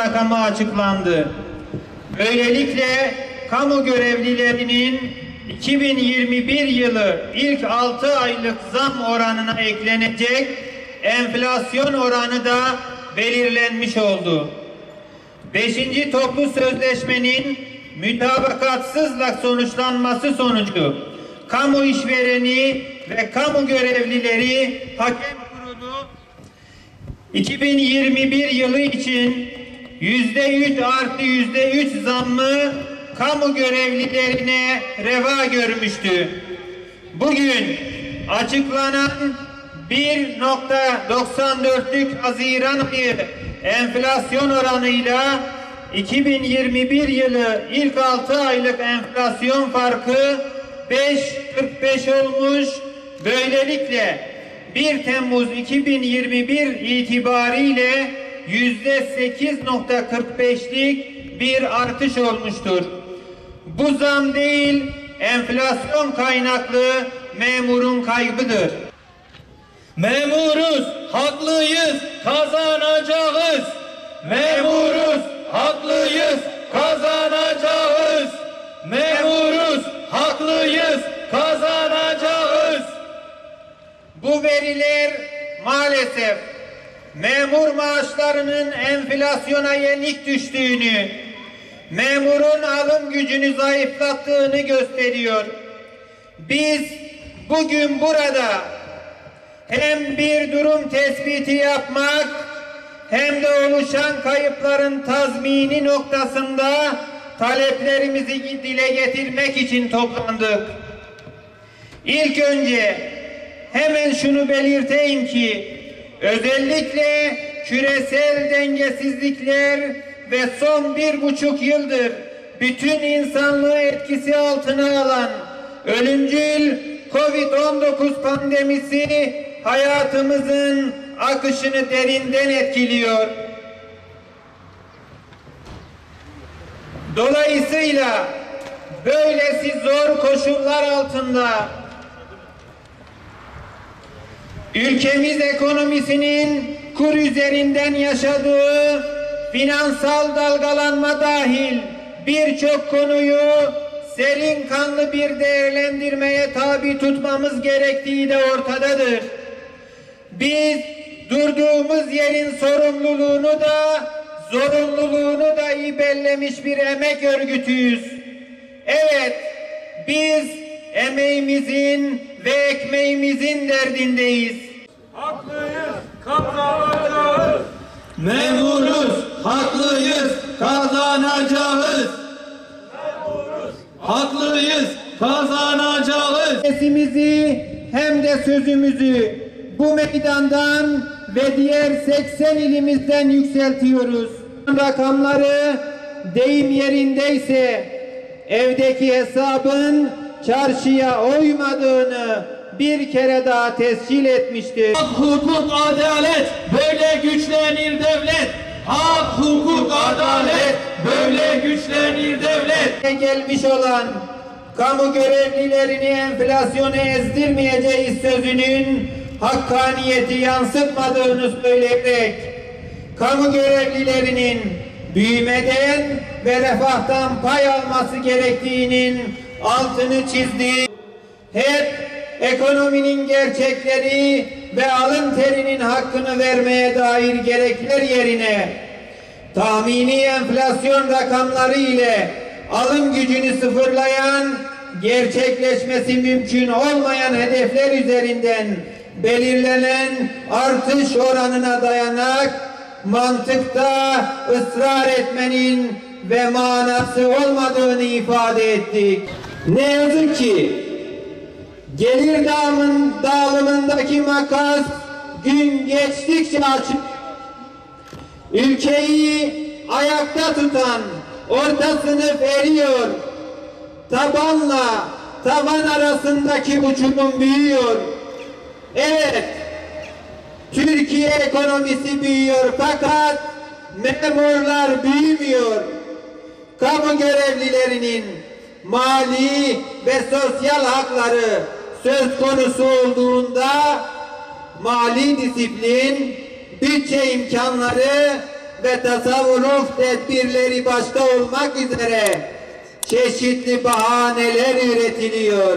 rakamı açıklandı. Böylelikle kamu görevlilerinin 2021 yılı ilk 6 aylık zam oranına eklenecek enflasyon oranı da belirlenmiş oldu. 5. Toplu Sözleşmenin mütabakatsızla sonuçlanması sonucu kamu işvereni ve kamu görevlileri hakem kurulu 2021 yılı için %3 artı %3 zammı kamu görevlilerine reva görmüştü. Bugün açıklanan 1,94'lük Haziran ayı enflasyon oranıyla 2021 yılı ilk 6 aylık enflasyon farkı 5,45 olmuş. Böylelikle 1 Temmuz 2021 itibariyle %8,45'lik bir artış olmuştur. Bu zam değil, enflasyon kaynaklı memurun kaybıdır. Memuruz, haklıyız, kazanacağız. Memuruz, haklıyız, kazanacağız. Memuruz, haklıyız, kazanacağız. Bu veriler maalesef memur maaşlarının enflasyona yenik düştüğünü, memurun alım gücünü zayıflattığını gösteriyor. Biz bugün burada hem bir durum tespiti yapmak hem de oluşan kayıpların tazmini noktasında taleplerimizi dile getirmek için toplandık. İlk önce hemen şunu belirteyim ki özellikle küresel dengesizlikler ve son 1,5 yıldır bütün insanlığı etkisi altına alan ölümcül Covid-19 pandemisi hayatımızın akışını derinden etkiliyor. Dolayısıyla böylesi zor koşullar altında ülkemiz ekonomisinin kur üzerinden yaşadığı finansal dalgalanma dahil birçok konuyu serin kanlı bir değerlendirmeye tabi tutmamız gerektiği de ortadadır. Biz durduğumuz yerin sorumluluğunu da zorunluluğunu da iyi bellemiş bir emek örgütüyüz. Evet, biz emeğimizin ve ekmeğimizin derdindeyiz. Haklıyız, kazanacağız. Memuruz, haklıyız, kazanacağız. Memuruz, haklıyız, kazanacağız. Sesimizi hem de sözümüzü bu meydandan ve diğer 80 ilimizden yükseltiyoruz. Rakamları deyim yerindeyse evdeki hesabın çarşıya uymadığını bir kere daha tescil etmiştir. Hak, hukuk, adalet, böyle güçlenir devlet. Hak, hukuk, adalet, böyle güçlenir devlet. Gelmiş olan kamu görevlilerini enflasyona ezdirmeyeceğiz sözünün hakkaniyeti yansıtmadığını söyleyerek kamu görevlilerinin büyümeden ve refahtan pay alması gerektiğinin altını çizdi. Hep ekonominin gerçekleri ve alın terinin hakkını vermeye dair gerekler yerine tahmini enflasyon rakamları ile alım gücünü sıfırlayan, gerçekleşmesi mümkün olmayan hedefler üzerinden belirlenen artış oranına dayanak mantıkta ısrar etmenin ve manası olmadığını ifade ettik. Ne yazık ki gelir dağılımındaki makas gün geçtikçe açık. Ülkeyi ayakta tutan orta sınıf eriyor. Tabanla tavan arasındaki uçurum büyüyor. Evet, Türkiye ekonomisi büyüyor fakat memurlar büyümüyor. Kamu görevlilerinin mali ve sosyal hakları söz konusu olduğunda mali disiplin, bütçe imkanları ve tasarruf tedbirleri başta olmak üzere çeşitli bahaneler üretiliyor.